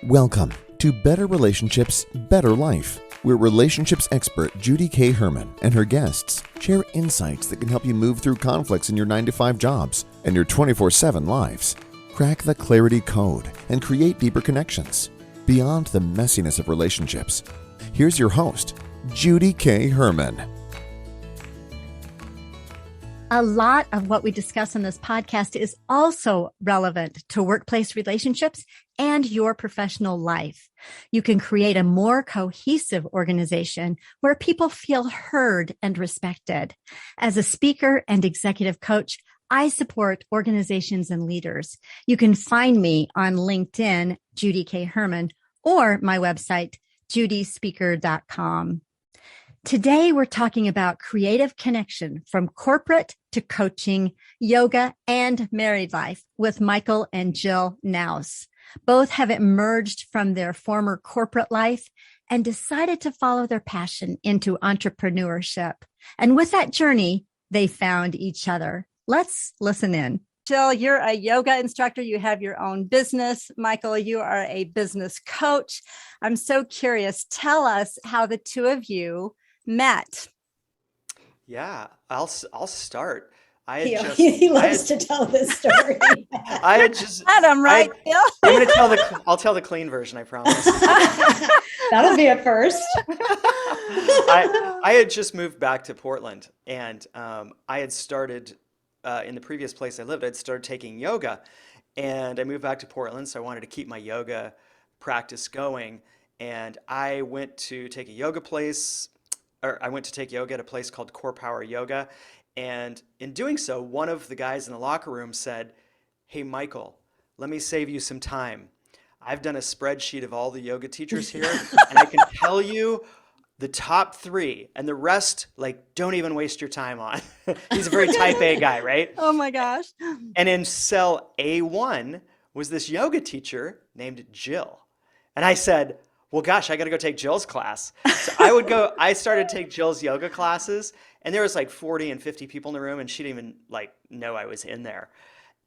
Welcome to Better Relationships, Better Life, where relationships expert Judy K. Herman and her guests share insights that can help you move through conflicts in your 9-to-5 jobs and your 24/7 lives. Crack the clarity code and create deeper connections beyond the messiness of relationships. Here's your host, Judy K. Herman. A lot of what we discuss on this podcast is also relevant to workplace relationships and your professional life. You can create a more cohesive organization where people feel heard and respected. As a speaker and executive coach, I support organizations and leaders. You can find me on LinkedIn, Judy K. Herman, or my website, judyspeaker.com. Today, we're talking about creative connection from corporate to coaching, yoga, and married life with Michael and Jill Knouse. Both have emerged from their former corporate life and decided to follow their passion into entrepreneurship. And with that journey, they found each other. Let's listen in. Jill, you're a yoga instructor. You have your own business. Michael, you are a business coach. I'm so curious. Tell us how the two of you met. Yeah, I'll start. He loves to tell this story. Adam, right? I'll tell the clean version, I promise. That'll be a first. I had just moved back to Portland, and I had started in the previous place I lived. I'd started taking yoga, and I moved back to Portland, so I wanted to keep my yoga practice going. And I went to take yoga at a place called Core Power Yoga. And in doing so, one of the guys in the locker room said, "Hey, Michael, let me save you some time. I've done a spreadsheet of all the yoga teachers here, and I can tell you the top 3, and the rest, don't even waste your time on." He's a very type A guy, right? Oh my gosh. And in cell A1 was this yoga teacher named Jill. And I said, well, gosh, I got to go take Jill's class. So I started to take Jill's yoga classes, and there was 40 and 50 people in the room, and she didn't even know I was in there.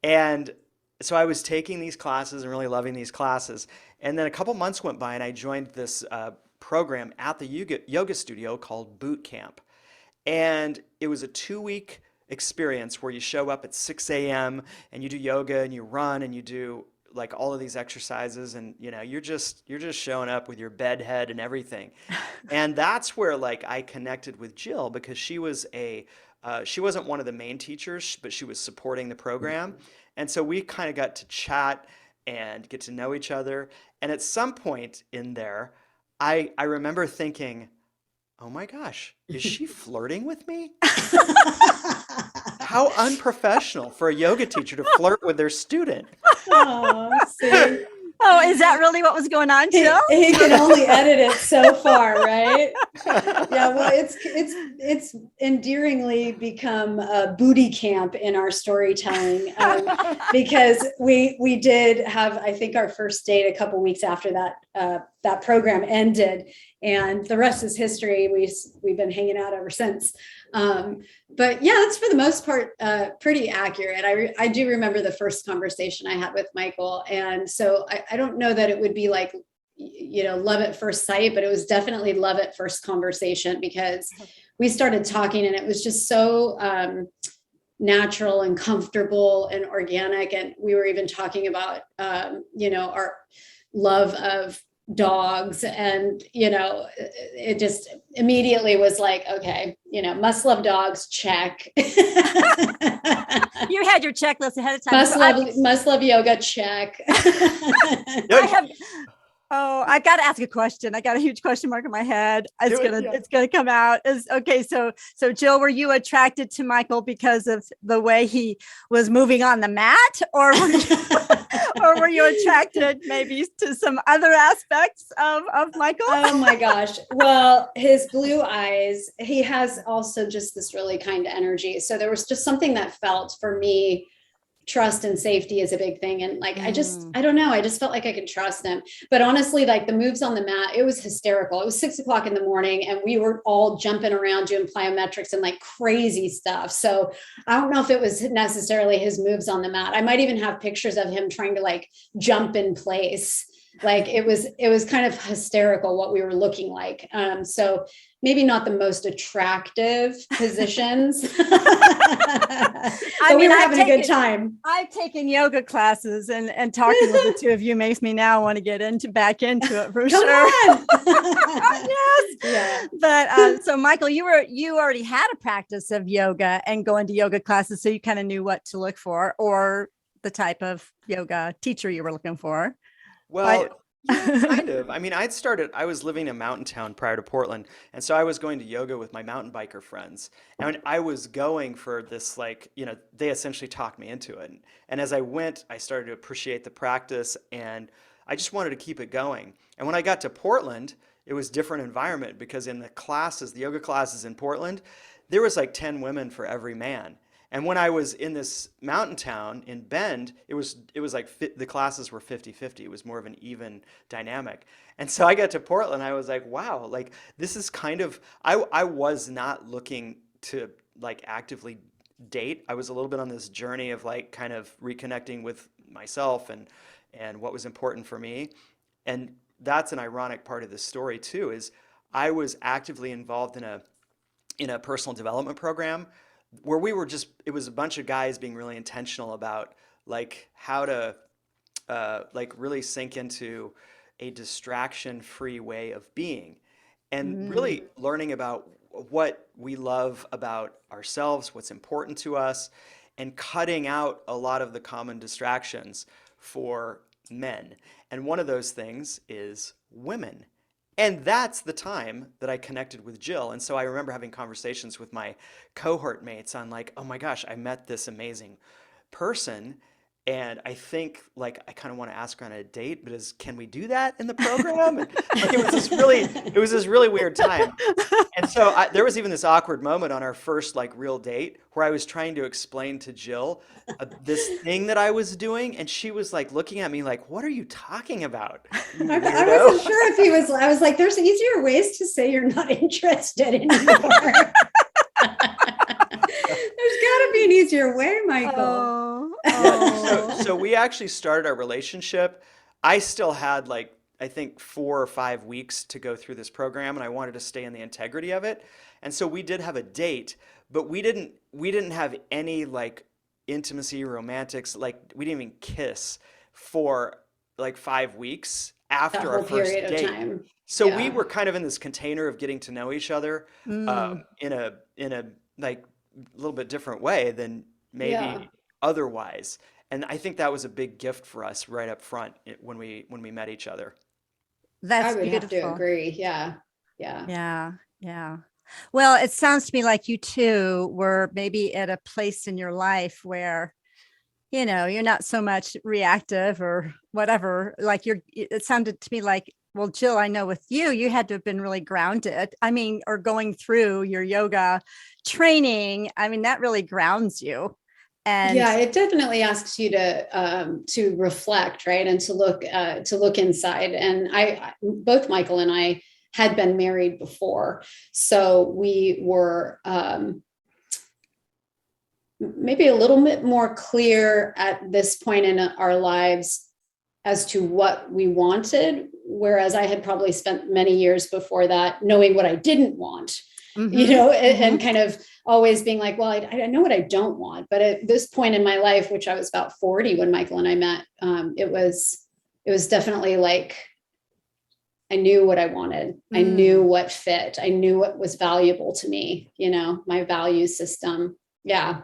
And so I was taking these classes and really loving these classes. And then a couple months went by, and I joined this program at the yoga studio called Boot Camp. And it was a 2-week experience where you show up at 6 a.m. and you do yoga and you run and you do all of these exercises, and you're just showing up with your bed head and everything. And that's where I connected with Jill, because she wasn't one of the main teachers, but she was supporting the program. And so we kind of got to chat and get to know each other. And at some point in there, I remember thinking, oh my gosh, is she flirting with me? How unprofessional for a yoga teacher to flirt with their student. Oh, see. Oh, is that really what was going on, Jill? He can only edit it so far, right? Yeah, well, it's endearingly become a booty camp in our storytelling, because we did have, I think, our first date a couple weeks after that program ended, and the rest is history. We've been hanging out ever since. But yeah, that's for the most part pretty accurate. I do remember the first conversation I had with Michael, and so I don't know that it would be love at first sight, but it was definitely love at first conversation, because we started talking and it was just so natural and comfortable and organic. And we were even talking about our love of dogs, and it just immediately was okay, must love dogs, check. You had your checklist ahead of time. Must love yoga, check. I got to ask a question. I got a huge question mark in my head. It's gonna come out. So Jill, were you attracted to Michael because of the way he was moving on the mat, or were you attracted maybe to some other aspects of Michael? Oh my gosh. Well, his blue eyes, he has also just this really kind energy. So there was just something that felt, for me, trust and safety is a big thing. And I don't know. I just felt like I could trust him. But honestly, the moves on the mat, it was hysterical. It was 6 o'clock in the morning and we were all jumping around doing plyometrics and crazy stuff. So I don't know if it was necessarily his moves on the mat. I might even have pictures of him trying to jump in place. Like it was kind of hysterical what we were looking like. So maybe not the most attractive positions, but we were having a good time. I've taken yoga classes, and talking with the two of you makes me now want to get back into it for Come sure. on. Yes. Yeah. But so Michael, you already had a practice of yoga and going to yoga classes, so you kind of knew what to look for, or the type of yoga teacher you were looking for. Well, yeah, kind of. I mean, I was living in a mountain town prior to Portland, and so I was going to yoga with my mountain biker friends. And I was going for this, like, they essentially talked me into it. And as I went, I started to appreciate the practice, and I just wanted to keep it going. And when I got to Portland, it was a different environment because in the yoga classes in Portland, there was like 10 women for every man. And when I was in this mountain town in Bend, it was like the classes were 50-50. It was more of an even dynamic. And so I got to Portland, I was like, wow, like this is kind of, I was not looking to like actively date. I was a little bit on this journey of like kind of reconnecting with myself and what was important for me. And that's an ironic part of this story too, is I was actively involved in a personal development program where it was a bunch of guys being really intentional about like how to like really sink into a distraction-free way of being and really learning about what we love about ourselves, what's important to us, and cutting out a lot of the common distractions for men. And one of those things is women. And that's the time that I connected with Jill. And so I remember having conversations with my cohort mates on like, oh my gosh, I met this amazing person. And I think like I kind of want to ask her on a date, but can we do that in the program? And, like, it was this really weird time. And so there was even this awkward moment on our first like real date where I was trying to explain to Jill this thing that I was doing, and she was like looking at me like, "What are you talking about?" I wasn't sure if he was. I was like, "There's easier ways to say you're not interested anymore." There's got to be an easier way, Michael. So we actually started our relationship. I still had like, I think 4 or 5 weeks to go through this program, and I wanted to stay in the integrity of it. And so we did have a date, but we didn't have any like intimacy, romantics, like we didn't even kiss for like 5 weeks after our first date. So we were kind of in this container of getting to know each other in a like a little bit different way than maybe otherwise. And I think that was a big gift for us right up front when we met each other. That's I would beautiful. have to agree. Yeah. Well, it sounds to me like you two were maybe at a place in your life where, you're not so much reactive or whatever. Like it sounded to me like, well, Jill, I know with you had to have been really grounded. I mean, or going through your yoga training. I mean, that really grounds you. And yeah, it definitely asks you to reflect, right, and to look inside. And both Michael and I had been married before, so we were maybe a little bit more clear at this point in our lives as to what we wanted, whereas I had probably spent many years before that knowing what I didn't want. And kind of always being like, well, I know what I don't want. But at this point in my life, which I was about 40 when Michael and I met, it was definitely like, I knew what I wanted. I knew what fit. I knew what was valuable to me, my value system. Yeah.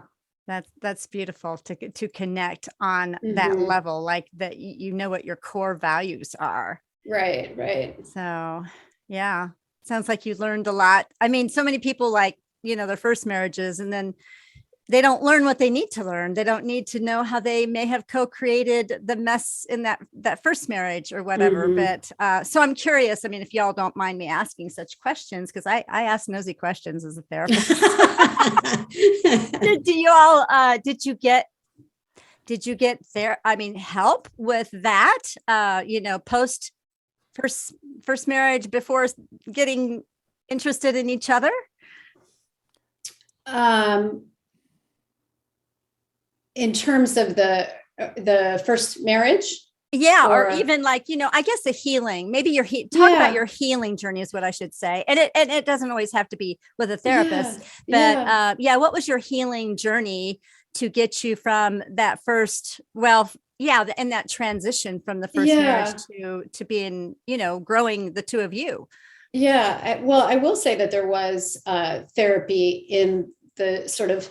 That's beautiful to connect on that level, like that, what your core values are. Right. So, yeah. Sounds like you learned a lot. I mean, so many people like, their first marriages, and then they don't learn what they need to learn. They don't need to know how they may have co-created the mess in that first marriage or whatever. But so I'm curious. I mean, if y'all don't mind me asking such questions, because I ask nosy questions as a therapist. Did you get there? I mean, help with that, post first marriage before getting interested in each other? In terms of the first marriage? Yeah, or or even like, I guess the healing, maybe talk about yeah, your healing journey is what I should say. And it doesn't always have to be with a yeah, therapist, but yeah, yeah, what was your healing journey to get you from that first, well, yeah, and that transition from the first marriage yeah. to being, growing the two of you. Yeah, well, I will say that there was therapy in the sort of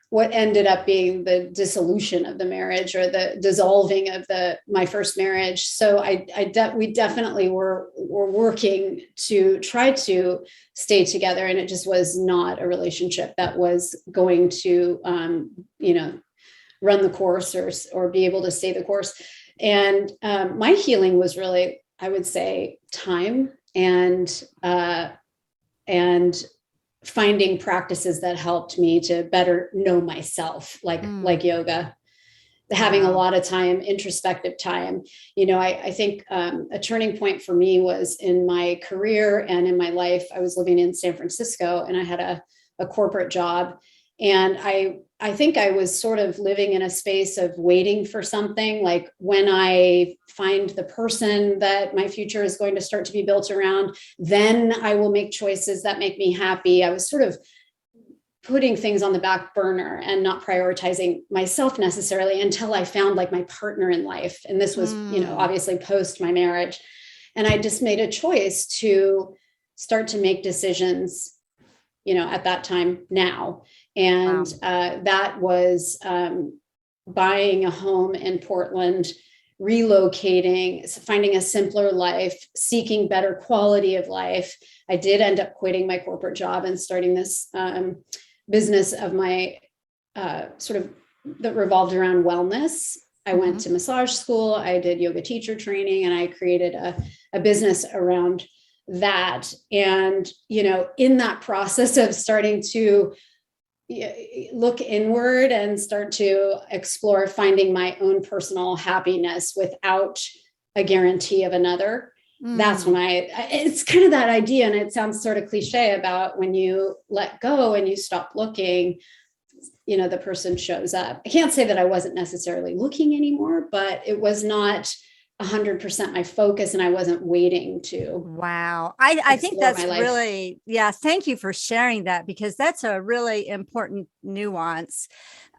what ended up being the dissolution of the marriage or the dissolving of my first marriage. So we definitely were working to try to stay together, and it just was not a relationship that was going to run the course or be able to stay the course. And my healing was really, I would say, time and finding practices that helped me to better know myself, like yoga, having a Wow. lot of time, introspective time. I think a turning point for me was in my career and in my life. I was living in San Francisco and I had a corporate job. And I think I was sort of living in a space of waiting for something, like when I find the person that my future is going to start to be built around, then I will make choices that make me happy. I was sort of putting things on the back burner and not prioritizing myself necessarily until I found like my partner in life. And this was, obviously post my marriage. And I just made a choice to start to make decisions, at that time now. And Wow. that was buying a home in Portland, relocating, finding a simpler life, seeking better quality of life. I did end up quitting my corporate job and starting this business of my sort of that revolved around wellness. I went to massage school, I did yoga teacher training, and I created a business around that. And, in that process of starting to look inward and start to explore finding my own personal happiness without a guarantee of another, that's when it's kind of that idea, and it sounds sort of cliche, about when you let go and you stop looking, the person shows up. I can't say that I wasn't necessarily looking anymore, but it was not 100% my focus, and I wasn't waiting to Wow. I think explore my that's life. really, yeah, thank you for sharing that, because that's a really important nuance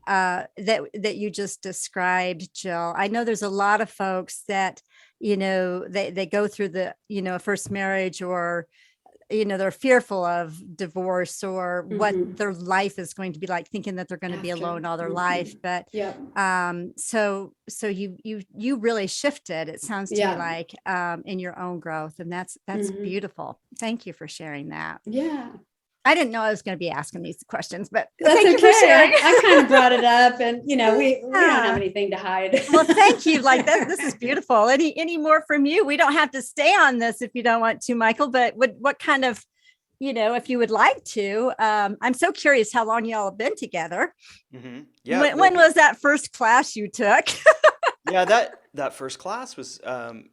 that you just described, Jill. I know there's a lot of folks that, they go through the, first marriage, or they're fearful of divorce or what their life is going to be like, thinking that they're going to be After. alone all their life. But Yeah. so you really shifted, it sounds to me Yeah. like, in your own growth, and that's beautiful. Thank you for sharing that. Yeah. I didn't know I was going to be asking these questions, but That's thank you for okay. sharing. I kind of brought it up, and we don't have Yeah. anything to hide. Well, thank you. Like that, this is beautiful. Any more from you? We don't have to stay on this if you don't want to, Michael, but what kind of, if you would like to, I'm so curious how long y'all have been together. Yeah. When was that first class you took? Yeah, that first class was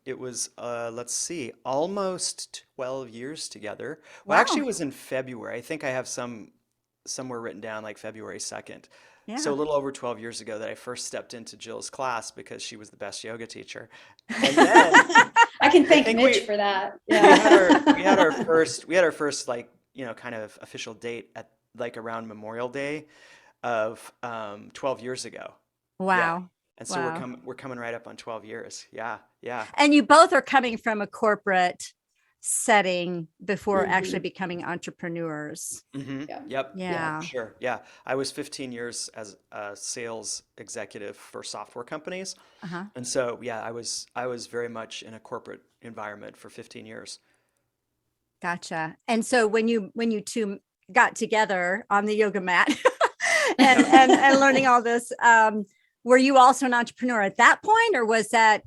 it was let's see, almost 12 years together. Well, actually Wow. it was in February. I think I have somewhere written down like February 2nd. So Yeah. a little over 12 years ago that I first stepped into Jill's class because she was the best yoga teacher. And then I can I thank think Mitch for that. we had our first like, kind of official date at like around Memorial Day of 12 years ago. Yeah. Wow. And so Wow. we're coming right up on 12 years. Yeah. Yeah. And you both are coming from a corporate setting before actually Mhm. becoming entrepreneurs. Yeah. Yep. Yeah, for Yeah. sure. Yeah. I was 15 years as a sales executive for software companies. Uh-huh. And so, yeah, I was very much in a corporate environment for 15 years. Gotcha. And so when you two got together on the yoga mat and Yep. and learning all this, were you also an entrepreneur at that point, or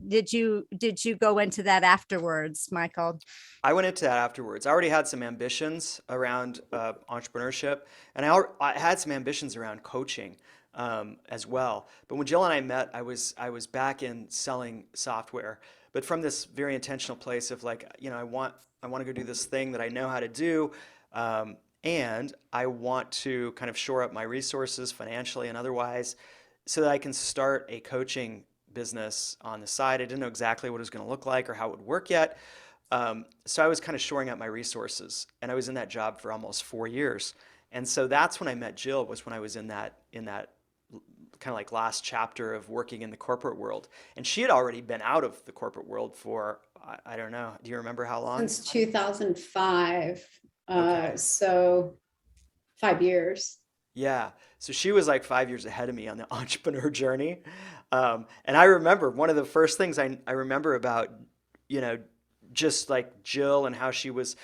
did you go into that afterwards, Michael? I went into that afterwards. I already had some ambitions around entrepreneurship, and I had some ambitions around coaching as well. But when Jill and I met, I was back in selling software, but from this very intentional place of like, I want to go do this thing that I know how to do, and I want to kind of shore up my resources financially and otherwise, so that I can start a coaching business on the side. I didn't know exactly what it was going to look like or how it would work yet. So I was kind of shoring up my resources, and I was in that job for almost 4 years. And so that's when I met Jill, was when I was in that kind of like last chapter of working in the corporate world. And she had already been out of the corporate world for, I don't know. Do you remember how long? Since 2005. Okay. So 5 years. Yeah. So she was like 5 years ahead of me on the entrepreneur journey. And I remember one of the first things I remember about, you know, just like Jill and how she was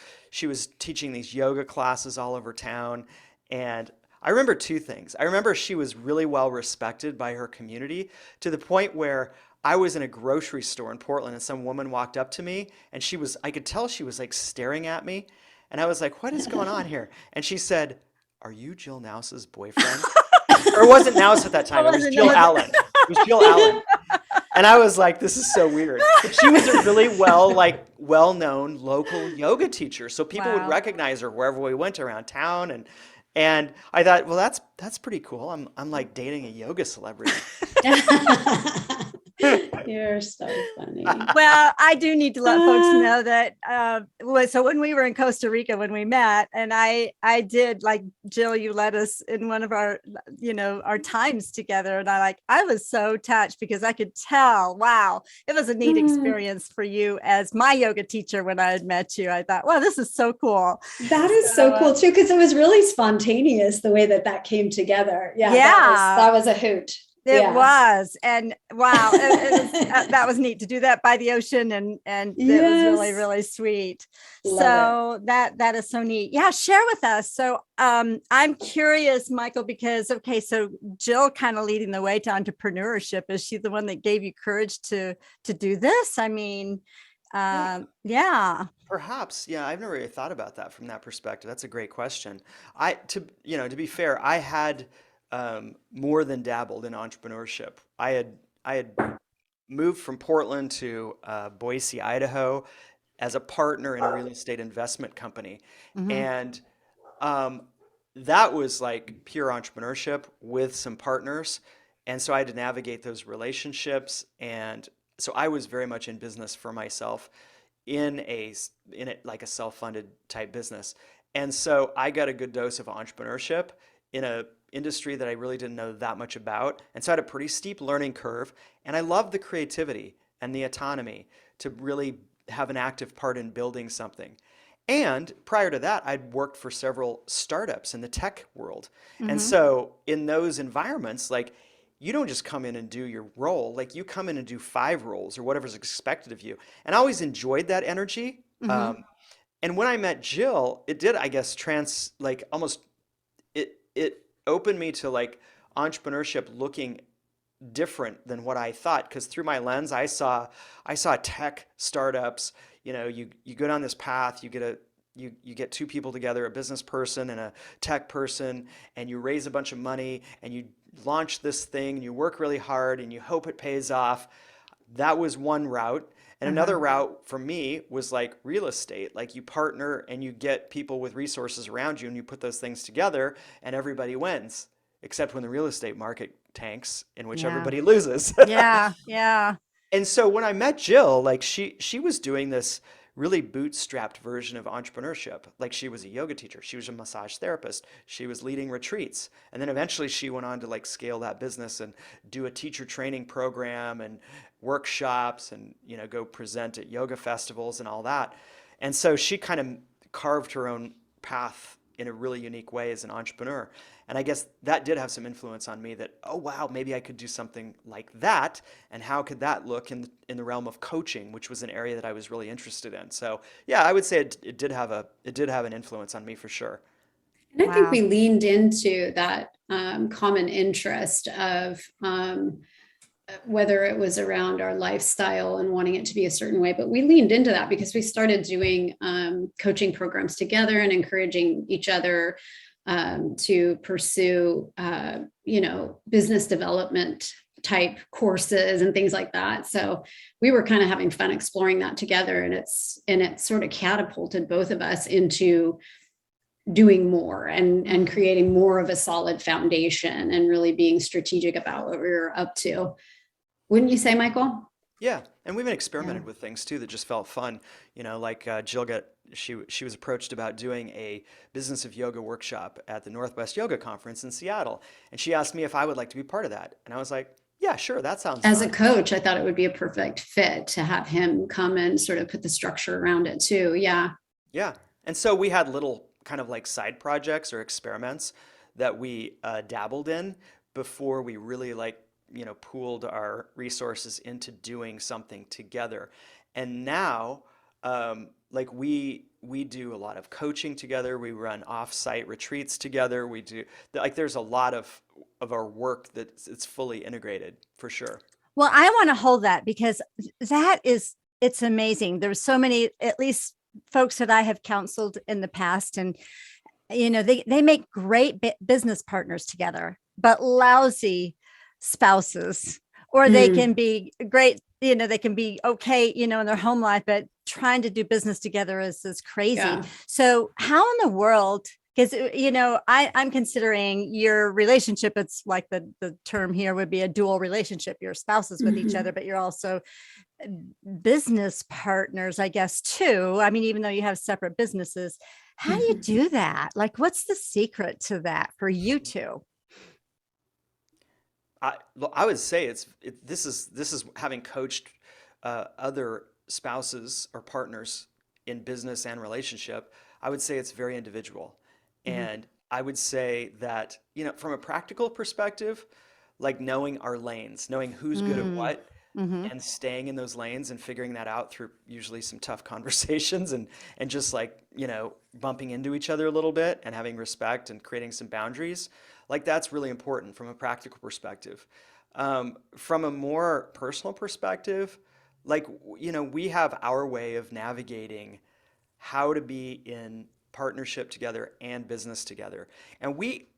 teaching these yoga classes all over town. And I remember two things. I remember she was really well respected by her community, to the point where I was in a grocery store in Portland and some woman walked up to me, and I could tell she was like staring at me. And I was like, what is going on here? And she said, are you Jill Knouse's boyfriend? Or it wasn't Knouse at that time. It was Jill Allen. It was Jill Allen. And I was like, this is so weird. But she was a really well-known local yoga teacher. So people would recognize her wherever we went around town. And I thought, well, that's pretty cool. I'm like dating a yoga celebrity. You're so funny. Well, I do need to let folks know that. So when we were in Costa Rica, when we met, and I did, like Jill, you led us in one of our, our times together, and I was so touched because I could tell, wow, it was a neat experience for you as my yoga teacher. When I had met you, I thought, wow, this is so cool. That is so cool too, because it was really spontaneous the way that came together. Yeah. That was a hoot. It was, and wow, that was neat to do that by the ocean, and it was really, really sweet. Love it. That is so neat. Yeah, share with us. So I'm curious, Michael, because so Jill kind of leading the way to entrepreneurship. Is she the one that gave you courage to do this? I mean, yeah. Perhaps, yeah. I've never really thought about that from that perspective. That's a great question. To be fair, I had more than dabbled in entrepreneurship. I had moved from Portland to Boise, Idaho, as a partner in a real estate investment company, and that was like pure entrepreneurship with some partners, and so I had to navigate those relationships, and so I was very much in business for myself, in it like a self-funded type business, and so I got a good dose of entrepreneurship in a industry that I really didn't know that much about. And so I had a pretty steep learning curve. And I loved the creativity and the autonomy to really have an active part in building something. And prior to that, I'd worked for several startups in the tech world. And so in those environments, like, you don't just come in and do your role, like you come in and do 5 roles or whatever's expected of you. And I always enjoyed that energy. And when I met Jill, it did, I guess, it opened me to like entrepreneurship looking different than what I thought, because through my lens I saw tech startups. You go down this path, you get 2 people together, a business person and a tech person, and you raise a bunch of money and you launch this thing and you work really hard and you hope it pays off. That was one route. And another route for me was like real estate. Like, you partner and you get people with resources around you and you put those things together and everybody wins, except when the real estate market tanks, in which everybody loses. Yeah. And so when I met Jill, like she was doing this really bootstrapped version of entrepreneurship. Like, she was a yoga teacher, she was a massage therapist, she was leading retreats, and then eventually she went on to like scale that business and do a teacher training program and workshops and go present at yoga festivals and all that. And so she kind of carved her own path in a really unique way as an entrepreneur. And I guess that did have some influence on me, that, oh wow, maybe I could do something like that. And how could that look in the realm of coaching, which was an area that I was really interested in. So yeah, I would say it did have an influence on me for sure. And I think we leaned into that common interest of whether it was around our lifestyle and wanting it to be a certain way, but we leaned into that because we started doing coaching programs together and encouraging each other to pursue, business development type courses and things like that. So we were kind of having fun exploring that together, and it sort of catapulted both of us into doing more and creating more of a solid foundation and really being strategic about what we were up to. Wouldn't you say, Michael? Yeah, and we've Yeah. experimented with things too that just felt fun. Like Jill got she was approached about doing a business of yoga workshop at the Northwest Yoga Conference in Seattle, and she asked me if I would like to be part of that, and I was like, yeah, sure, that sounds As a fun. coach, I thought it would be a perfect fit to have him come and sort of put the structure around it too. Yeah. Yeah, and so we had little kind of like side projects or experiments that we dabbled in before we really pooled our resources into doing something together. And now, we do a lot of coaching together. We run off-site retreats together. We do there's a lot of our work that it's fully integrated for sure. Well, I want to hold that because it's amazing. There's so many, at least folks that I have counseled in the past, and they make great business partners together, but lousy spouses. Or they Mm, can be great, they can be okay, in their home life, but trying to do business together is crazy. yeah. So how in the world, because I'm considering your relationship, it's like the term here would be a dual relationship. You're spouses with each other, Mhm. but you're also business partners, I guess, too. I mean, even though you have separate businesses, how do you Mhm. do that? Like, what's the secret to that for you two? I would say this is having coached other spouses or partners in business and relationship. I would say it's very individual, Mhm. and I would say that from a practical perspective, like knowing our lanes, knowing who's good at Mm. what, Mhm. and staying in those lanes and figuring that out through usually some tough conversations and just bumping into each other a little bit and having respect and creating some boundaries. Like that's really important from a practical perspective. From a more personal perspective, we have our way of navigating how to be in partnership together and business together. And we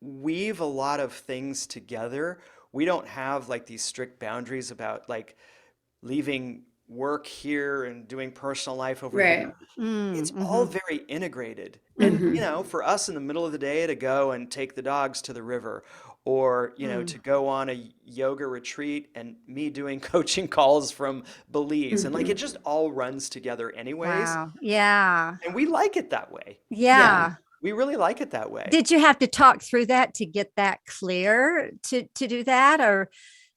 weave a lot of things together. We don't have like these strict boundaries about like leaving work here and doing personal life over there. Right. It's Mm. all Mhm. very integrated. And, Mhm. Mhm. for us in the middle of the day to go and take the dogs to the river or, to Mm. go on a yoga retreat and me doing coaching calls from Belize. And like it Mhm. just all runs together anyways. Wow. Yeah. And we like it that way. Yeah. Yeah. We really like it that way. Did you have to talk through that to get that clear to do that? Or,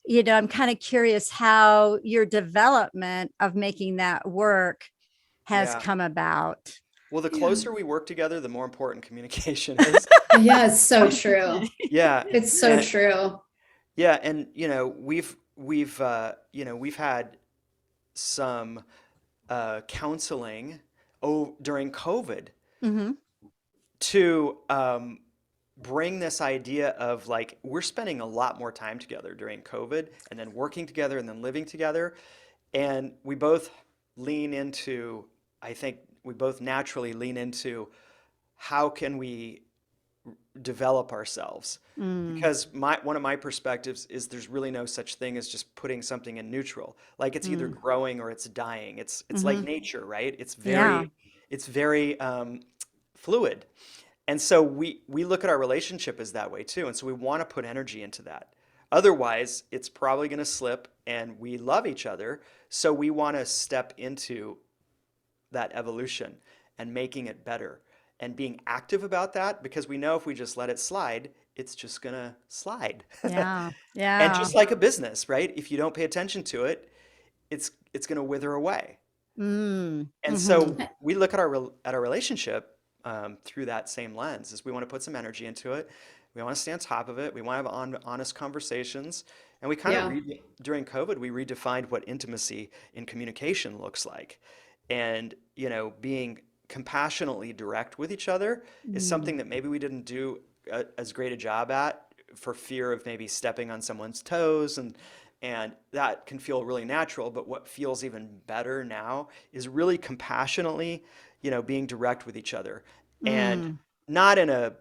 I'm kind of curious how your development of making that work has Yeah. come about. Well, the Yeah. closer we work together, the more important communication is. Yeah, it's so true. Yeah. It's so And true. yeah, and we've had some counseling during COVID Hmm. to bring this idea of like we're spending a lot more time together during COVID and then working together and then living together. And we both lean into, I think we both naturally lean into how can we develop ourselves? Mm. Because one of my perspectives is there's really no such thing as just putting something in neutral. Like it's either Mm. growing or it's dying. It's like Hmm. nature, right? It's Yeah. very fluid. And so we look at our relationship as that way too. And so we want to put energy into that. Otherwise, it's probably going to slip and we love each other. So we want to step into that evolution and making it better and being active about that because we know if we just let it slide, it's just going to slide. Yeah. And Yeah. just like a business, right? If you don't pay attention to it, it's going to wither away. Mm. And Hmm. so we look at our relationship through that same lens. Is we want to put some energy into it. We want to stay on top of it. We want to have honest conversations. And we kind of Yeah. during COVID, we redefined what intimacy in communication looks like. And, being compassionately direct with each other is Mm. something that maybe we didn't do as great a job at for fear of maybe stepping on someone's toes and that can feel really natural, but what feels even better now is really compassionately, being direct with each other and Mm. not in a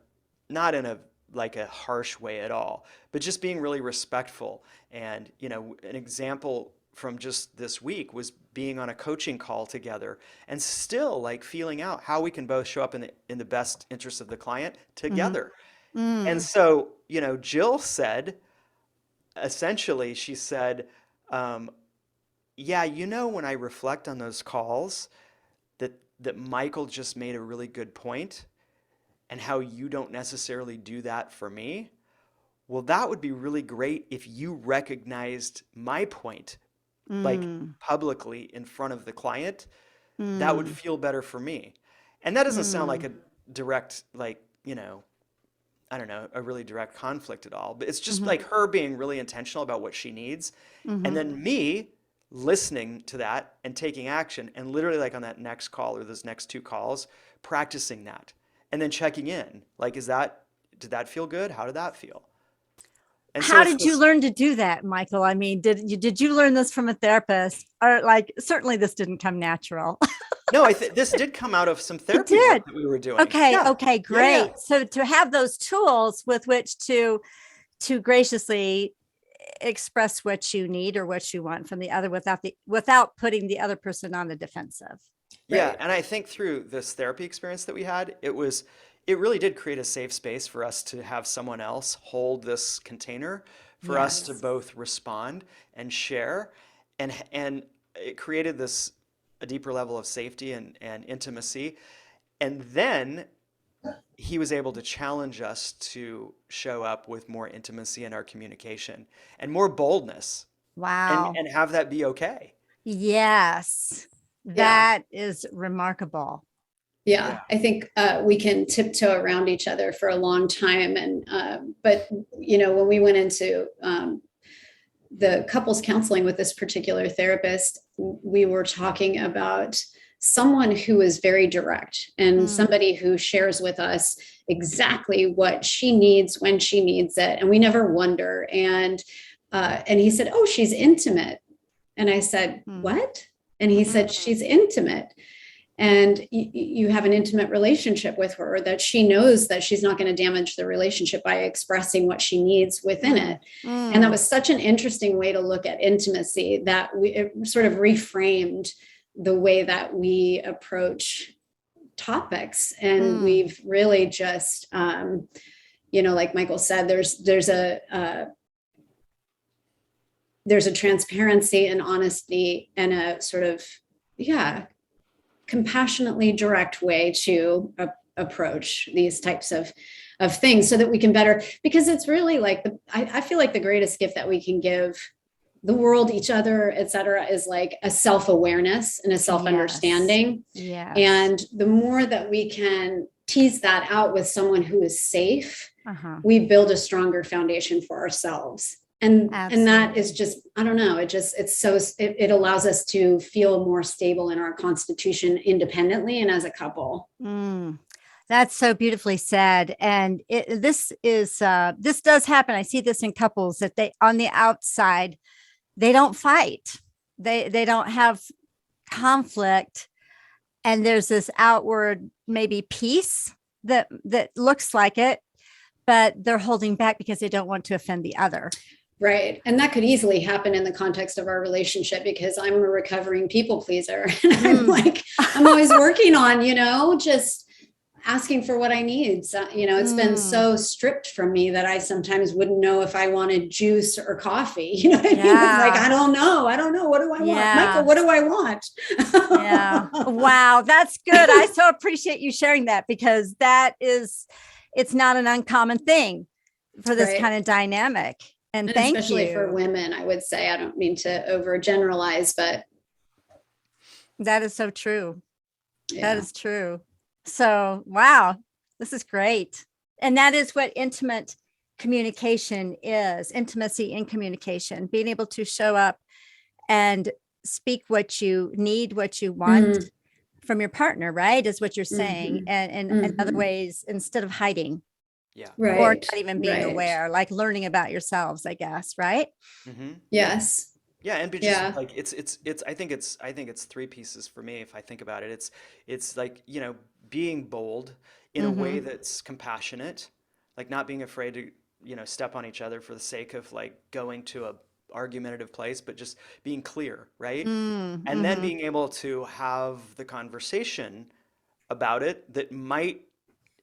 not in a like a harsh way at all, but just being really respectful. And, an example from just this week was being on a coaching call together and still like feeling out how we can both show up in the best interest of the client Hmm. together. And Mm. so, Jill said, essentially she said, um, yeah, when I reflect on those calls, that Michael just made a really good point, and how you don't necessarily do that for me. Well, that would be really great if you recognized my point, like Mm, publicly in front of the client. That would mm, feel better for me. And that doesn't sound like mm, a direct, like, I don't know, a really direct conflict at all. But it's just mhm, like her being really intentional about what she needs. And mhm. then me listening to that and taking action. And literally, like on that next call or those next two calls, practicing that. And then checking in. Like, did that feel good? How did that feel? And so How it's did you this, learn to do that, Michael? I mean, did you learn this from a therapist, or like certainly this didn't come natural? no, this did come out of some It therapy did. work that we were doing. Okay, Yeah. okay, Yeah. Yeah. great. So to have those tools with which to graciously express what you need or what you want from the other without putting the other person on the defensive. Yeah, Right. and I think through this therapy experience that we had, it really did create a safe space for us to have someone else hold this container for us to Yes. both respond and share, and it created this a deeper level of safety and intimacy. And then he was able to challenge us to show up with more intimacy in our communication and more boldness, and Wow. and have that be okay. Yes. Yeah. That is remarkable. Yeah, Yeah. I think we can tiptoe around each other for a long time, and but when we went into the couples counseling with this particular therapist, we were talking about someone who is very direct and Mm, somebody who shares with us exactly what she needs when she needs it, and we never wonder. And he said, "Oh, she's intimate," and I said, mm, "What?" And he said, mm, "She's intimate." And you have an intimate relationship with her, that she knows that she's not going to damage the relationship by expressing what she needs within mm, it. And that mm, was such an interesting way to look at intimacy, that it sort of reframed the way that we approach topics. And mm. we've really just like Michael said, there's a transparency and honesty and a sort of, yeah, compassionately direct way to approach these types of things, so that we can better, because it's really like I feel like the greatest gift that we can give the world, each other, et cetera, is like a self-awareness and a Yes. self-understanding. Yes. And the more that we can tease that out with someone who is safe, Uh-huh. we build a stronger foundation for ourselves. And that is Absolutely. just, I don't know, it allows us to feel more stable in our constitution independently and as a couple. Mm. That's so beautifully said. And this does happen. I see this in couples that they on the outside, they don't fight. They don't have conflict. And there's this outward maybe peace that looks like it, but they're holding back because they don't want to offend the other. Right. And that could easily happen in the context of our relationship, because I'm a recovering people pleaser. And Mm. I'm always working on, just asking for what I need. So, it's been Mm. so stripped from me that I sometimes wouldn't know if I wanted juice or coffee. You know what I mean? It's like, Yeah. I don't know. I don't know. What do I want? Michael, Yeah. what do I want? Yeah. Wow. That's good. I so appreciate you sharing that, because it's not an uncommon thing for this kind Right. of dynamic. And And thank especially for you. women, I would say, I don't mean to overgeneralize, but That is so true. That yeah. is true. So, wow, this is great. And that is what intimate communication is, intimacy in communication, being able to show up and speak what you need, what you want Mm, from your partner, right? Is what you're saying. hmm And in other hmm ways, instead of hiding Yeah. or Right. not even being Right. aware, like learning about yourselves, I guess, right? Hmm. Yeah. Yes. Yeah, and but just Yeah. like I think it's three pieces for me if I think about it. It's like, being bold in a way Mm-hmm. that's compassionate, like not being afraid to, step on each other for the sake of like going to a argumentative place, but just being clear, right? And then Mm-hmm. being able to have the conversation about it that might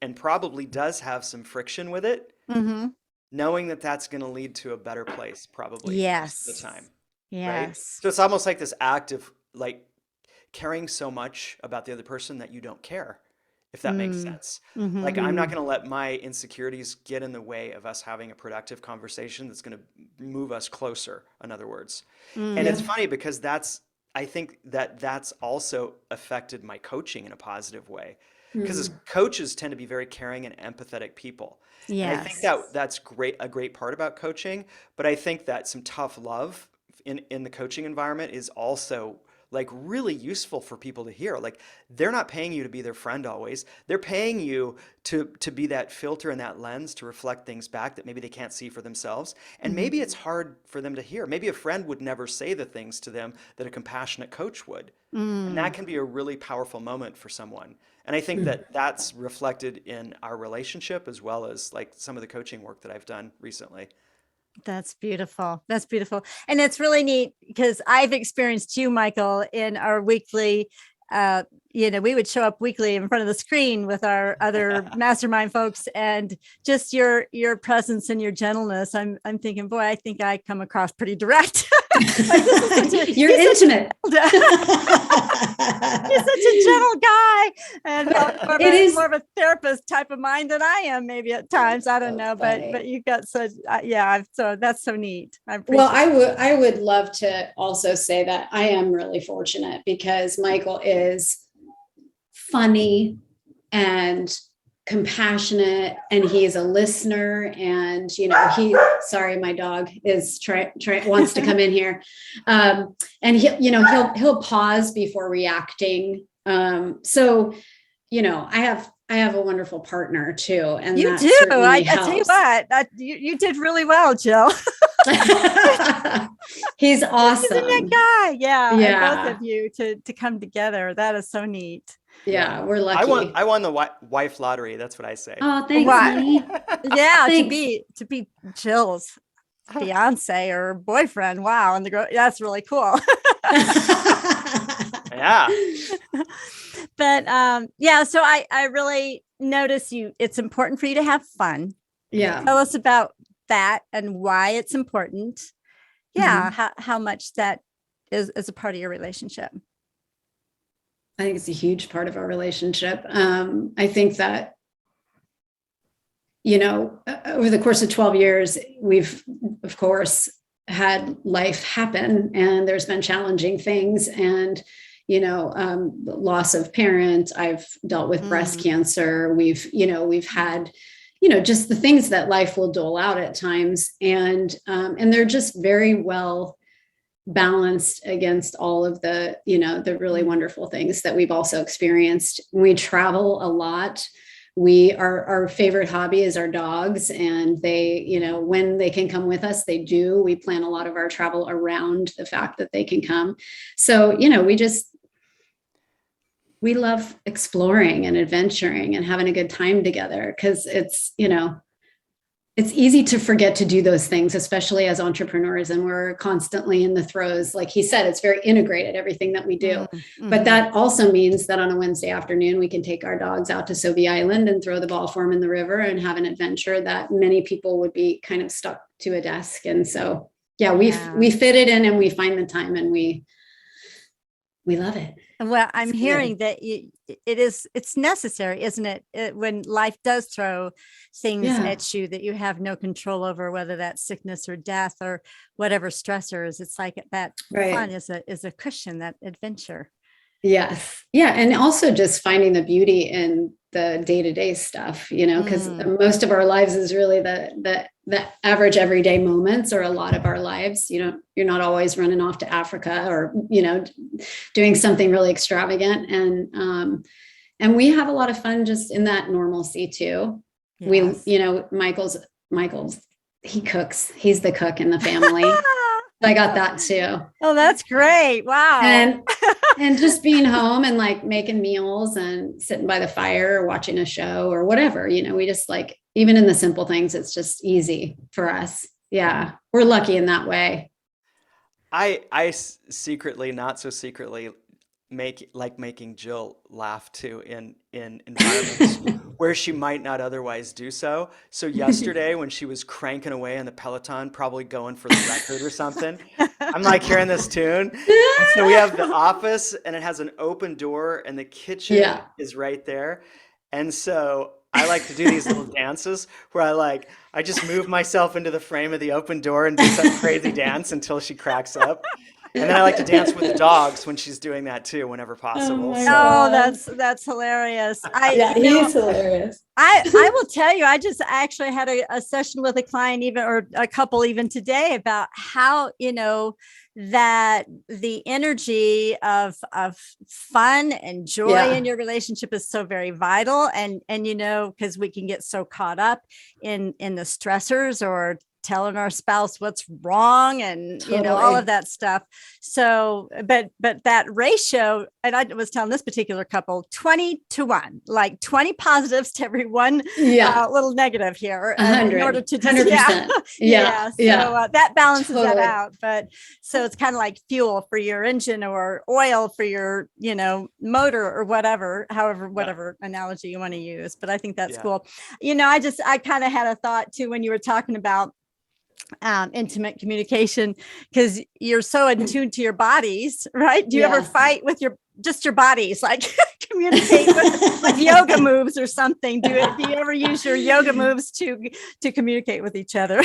and probably does have some friction with it, Mm-hmm. knowing that that's going to lead to a better place probably most of the Yes. time, right? Yes. So it's almost like this act of like caring so much about the other person that you don't care, if that makes Mm. sense. Like, Mm-hmm. I'm not going to let my insecurities get in the way of us having a productive conversation that's going to move us closer, in other words. And it's Yeah. Mm. funny because I think that that's also affected my coaching in a positive way. Because as Mm. coaches tend to be very caring and empathetic people. And I think Yes. that that's a great part about coaching. But I think that some tough love in the coaching environment is also like really useful for people to hear. Like, they're not paying you to be their friend always. They're paying you to be that filter and that lens to reflect things back that maybe they can't see for themselves. And Mm-hmm. maybe it's hard for them to hear. Maybe a friend would never say the things to them that a compassionate coach would. And that Mm. can be a really powerful moment for someone. And I think Mm. that that's reflected in our relationship as well as like some of the coaching work that I've done recently. That's beautiful. That's beautiful. And it's really neat because I've experienced you, Michael, in our weekly, we would show up weekly in front of the screen with our other mastermind folks, and just your presence and your gentleness. I'm thinking, boy, I think I come across pretty direct. Like, You're intimate. He's such a gentle guy, and It is. more of a therapist type of mind than I am, maybe at times. I don't know, but you've got such, so that's so neat. I appreciate. Well, I would love to also say that I am really fortunate because Michael is funny and compassionate, and he is a listener, and sorry, my dog is wants to come in here, and he'll pause before reacting. So I have a wonderful partner too, and You that do. certainly I tell you helps. what, you did really well, Jill. He's He's a awesome. good guy. Yeah. And Yeah. both of you to come together. That is so neat. Yeah, we're I lucky. won the wife lottery. That's what I say. Oh, thanks, Wow. honey. Yeah. Thanks. To be Jill's fiance or boyfriend. Wow. And that's really cool. Yeah. But so I really notice it's important for you to have fun. Yeah. Tell us about that and why it's important. Yeah. Mm-hmm. How much that is a part of your relationship. I think it's a huge part of our relationship. I think that, over the course of 12 years, we've, of course, had life happen, and there's been challenging things, and, loss of parent. I've dealt with breast cancer. We've had, just the things that life will dole out at times. And they're just very well balanced against all of the really wonderful things that we've also experienced. We travel a lot. Our favorite hobby is our dogs, and they, when they can come with us, they do. We plan a lot of our travel around the fact that they can come. So, we love exploring and adventuring and having a good time together, because it's easy to forget to do those things, especially as entrepreneurs. And we're constantly in the throes. Like he said, it's very integrated, everything that we do. Mm-hmm. But that also means that on a Wednesday afternoon, we can take our dogs out to Sobey Island and throw the ball for them in the river and have an adventure that many people would be kind of stuck to a desk. And so, we fit it in, and we find the time, and we love it. Well, I'm hearing that it's necessary, isn't it? When life does throw things at you that you have no control over, whether that's sickness or death or whatever stressors, it's like that fun is a cushion, that adventure. Yes. Yeah. And also just finding the beauty in the day-to-day stuff, because most of our lives is really the average everyday moments, or a lot of our lives. You're not always running off to Africa or, doing something really extravagant. And we have a lot of fun just in that normalcy too. Yes. Michael's, he cooks. He's the cook in the family. I got that too. Oh, that's great. Wow. And just being home and like making meals and sitting by the fire or watching a show or whatever, we just like, even in the simple things, it's just easy for us. Yeah. We're lucky in that way. I secretly, not so secretly, making Jill laugh too in environments where she might not otherwise do so. So yesterday when she was cranking away on the Peloton, probably going for the record or something, I'm like hearing this tune. And so we have the office and it has an open door and the kitchen Yeah. is right there. And so I like to do these little dances where I just move myself into the frame of the open door and do some crazy dance until she cracks up. And then I like to dance with the dogs when she's doing that too, whenever Oh possible. my So Oh, God. that's hilarious. Yeah, he's hilarious. I will tell you, I just actually had a session with a client even, or a couple even today, about how, that the energy of fun and joy Yeah. in your relationship is so very vital. And, because we can get so caught up in the stressors or telling our spouse what's wrong and all Totally. of that stuff. So but that ratio, and I was telling this particular couple, 20-1, like 20 positives to every one Yeah. little negative here, in 100. order to just 100%. Yeah. so that balances that Totally. out. But so it's kind of like fuel for your engine or oil for your motor or whatever analogy you want to use. But I think that's cool. I kind of had a thought too when you were talking about intimate communication, because you're so attuned to your bodies, right? Do you ever fight with your bodies, like communicate with yoga moves or something? Do you ever use your yoga moves to communicate with each other?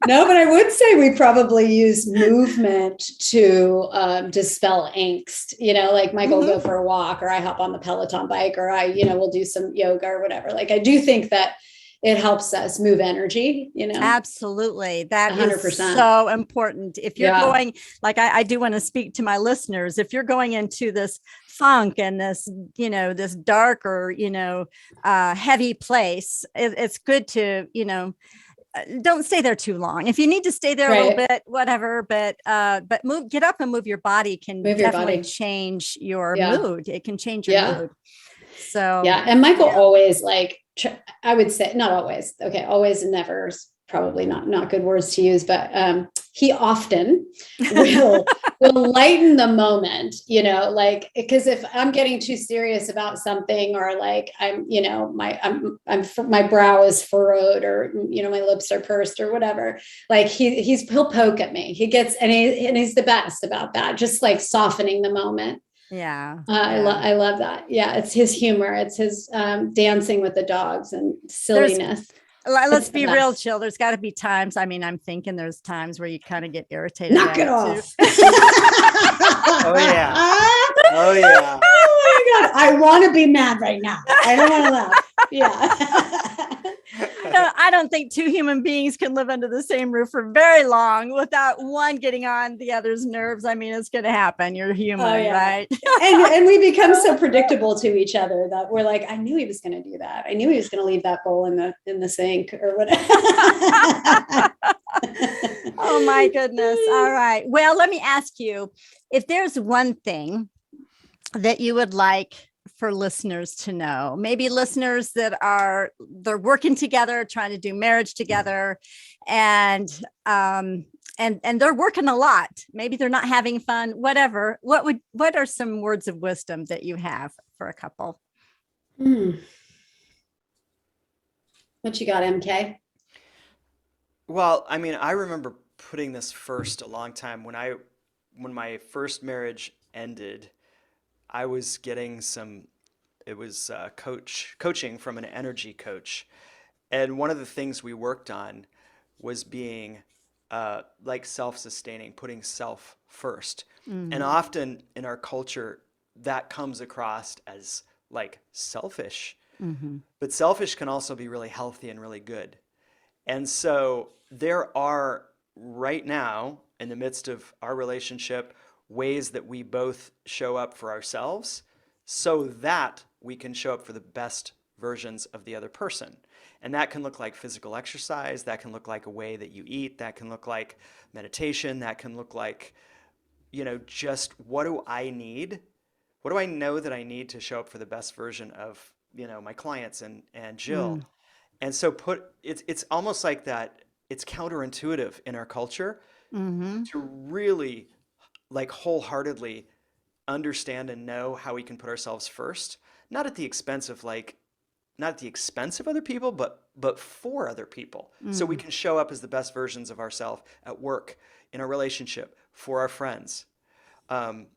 No, but I would say we probably use movement to dispel angst. Like Michael will go for a walk, or I hop on the Peloton bike, or we'll do some yoga or whatever. Like, I do think that it helps us move energy, Absolutely. That 100%. is so important. If you're going, like, I do want to speak to my listeners, if you're going into this funk and this, this dark or, heavy place, it's good to, don't stay there too long. If you need to stay there a little bit, whatever, but get up and move your body can definitely change your mood. It can change your mood. So, and Michael always, I would say, not always. Okay. Always and never is probably not good words to use, but he often will lighten the moment, because if I'm getting too serious about something, or like my brow is furrowed, or my lips are pursed or whatever, like he'll poke at me. He gets, and he's the best about that, just like softening the moment. I love that. Yeah, it's his humor. It's his dancing with the dogs and silliness. Let's be real, Jill. There's got to be times. I mean, I'm thinking there's times where you kind of get irritated. Knock it off. Oh yeah. Oh yeah. Oh my God. I want to be mad right now. I don't want to laugh. Yeah. I don't think two human beings can live under the same roof for very long without one getting on the other's nerves. I mean, it's going to happen. You're human, right? and we become so predictable to each other that we're like, I knew he was going to do that. I knew he was going to leave that bowl in the sink or whatever. Oh my goodness. All right. Well, let me ask you, if there's one thing that you would like for listeners to know, maybe listeners that they're working together, trying to do marriage together, and they're working a lot. Maybe they're not having fun, whatever. What are some words of wisdom that you have for a couple? What you got, MK? Well, I mean, I remember putting this first a long time when my first marriage ended. I was getting coaching from an energy coach. And one of the things we worked on was being like self-sustaining, putting self first. Mm-hmm. And often in our culture, that comes across as like selfish. Mm-hmm. But selfish can also be really healthy and really good. And so there are right now, in the midst of our relationship, ways that we both show up for ourselves so that we can show up for the best versions of the other person. And that can look like physical exercise, that can look like a way that you eat, that can look like meditation, that can look like, just what do I need? What do I know that I need to show up for the best version of, my clients and Jill? Mm. And so it's almost like that, it's counterintuitive in our culture to really like wholeheartedly understand and know how we can put ourselves first, not at the expense of other people, but for other people. So we can show up as the best versions of ourselves at work, in a relationship, for our friends. And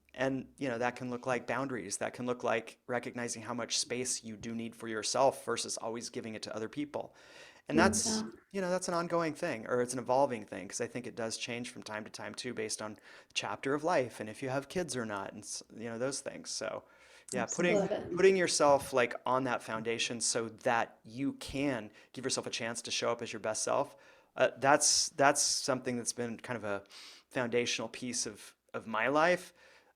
that can look like boundaries. That can look like recognizing how much space you do need for yourself versus always giving it to other people. And that's an ongoing thing, or it's an evolving thing, because I think it does change from time to time too, based on the chapter of life and if you have kids or not, and those things. So yeah, putting yourself like on that foundation so that you can give yourself a chance to show up as your best self. That's something that's been kind of a foundational piece of my life,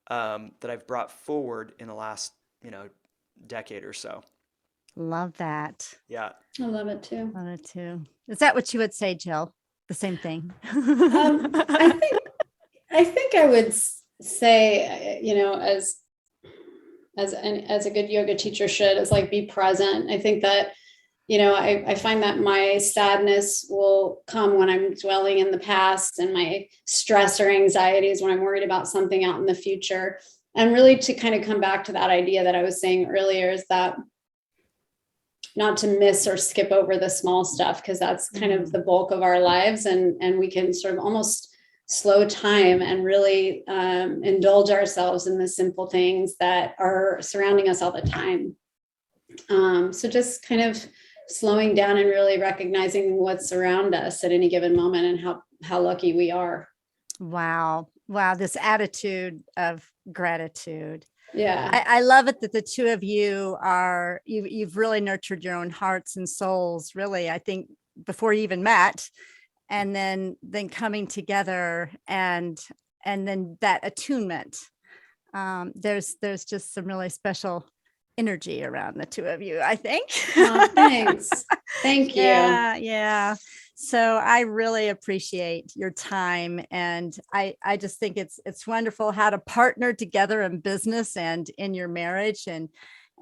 that I've brought forward in the last decade or so. Love that. Yeah. I love it too. Love it too. Is that what you would say, Jill? The same thing? I think I would say, as a good yoga teacher should, is like be present. I think that, I find that my sadness will come when I'm dwelling in the past, and my stress or anxieties when I'm worried about something out in the future. And really to kind of come back to that idea that I was saying earlier, is that not to miss or skip over the small stuff, because that's kind of the bulk of our lives. And we can sort of almost slow time and really indulge ourselves in the simple things that are surrounding us all the time. So just kind of slowing down and really recognizing what's around us at any given moment, and how lucky we are. Wow. This attitude of gratitude. Yeah. I love it that the two of you you've really nurtured your own hearts and souls, really, I think, before you even met, and then coming together and then that attunement. There's just some really special energy around the two of you, I think. Oh, thanks. Thank you. Yeah. So I really appreciate your time. And I just think it's wonderful how to partner together in business and in your marriage, and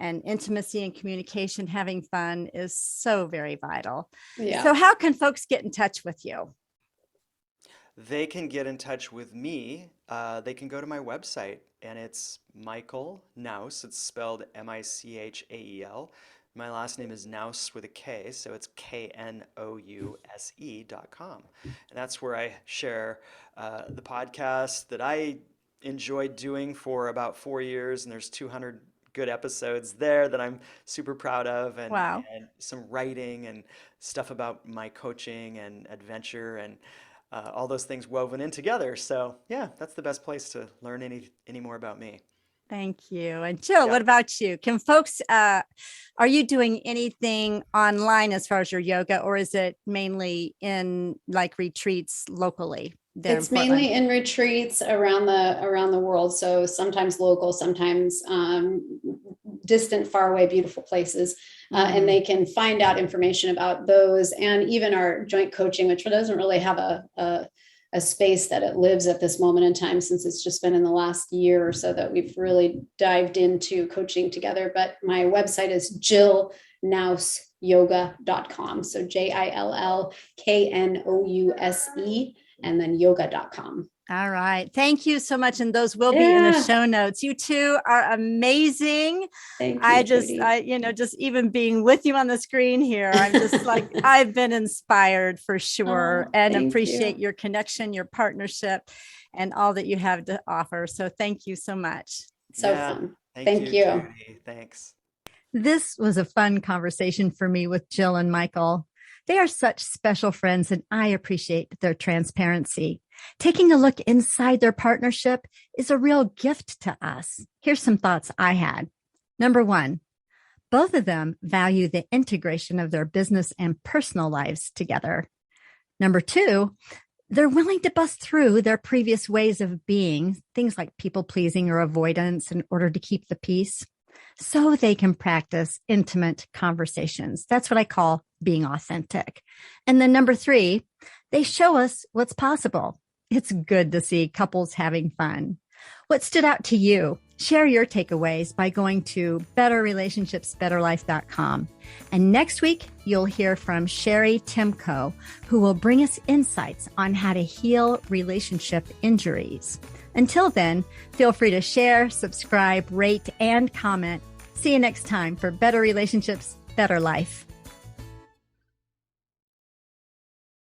intimacy and communication. Having fun is so very vital. Yeah. So how can folks get in touch with you? They can get in touch with me. They can go to my website, and it's Michael Knouse. It's spelled Michael. My last name is Knouse with a K, so it's knouse.com. And that's where I share the podcast that I enjoyed doing for about 4 years, and there's 200 good episodes there that I'm super proud of, and, Wow. and some writing and stuff about my coaching and adventure and all those things woven in together. So yeah, that's the best place to learn any more about me. Thank you. And Jill, Yeah. What about you? Can folks, are you doing anything online as far as your yoga, or is it mainly in like retreats locally? It's mainly in retreats around the world. So sometimes local, sometimes distant, far away, beautiful places. And they can find out information about those, and even our joint coaching, which doesn't really have a space that it lives at this moment in time, since it's just been in the last year or so that we've really dived into coaching together. But my website is jillknouseyoga.com. So JILLKNOUSE, and then yoga.com. All right. Thank you so much. And those will be in the show notes. You two are amazing. Thank you, Judy. Just even being with you on the screen here, I'm just like, I've been inspired for sure, and appreciate your connection, your partnership, and all that you have to offer. So thank you so much. So fun. Thank you. Judy. Thanks. This was a fun conversation for me with Jill and Michael. They are such special friends, and I appreciate their transparency. Taking a look inside their partnership is a real gift to us. Here's some thoughts I had. Number one, both of them value the integration of their business and personal lives together. Number two, they're willing to bust through their previous ways of being, things like people pleasing or avoidance, in order to keep the peace, so they can practice intimate conversations. That's what I call being authentic. And then number three, they show us what's possible. It's good to see couples having fun. What stood out to you? Share your takeaways by going to betterrelationshipsbetterlife.com. And next week, you'll hear from Sherry Timko, who will bring us insights on how to heal relationship injuries. Until then, feel free to share, subscribe, rate, and comment. See you next time for better relationships, better life.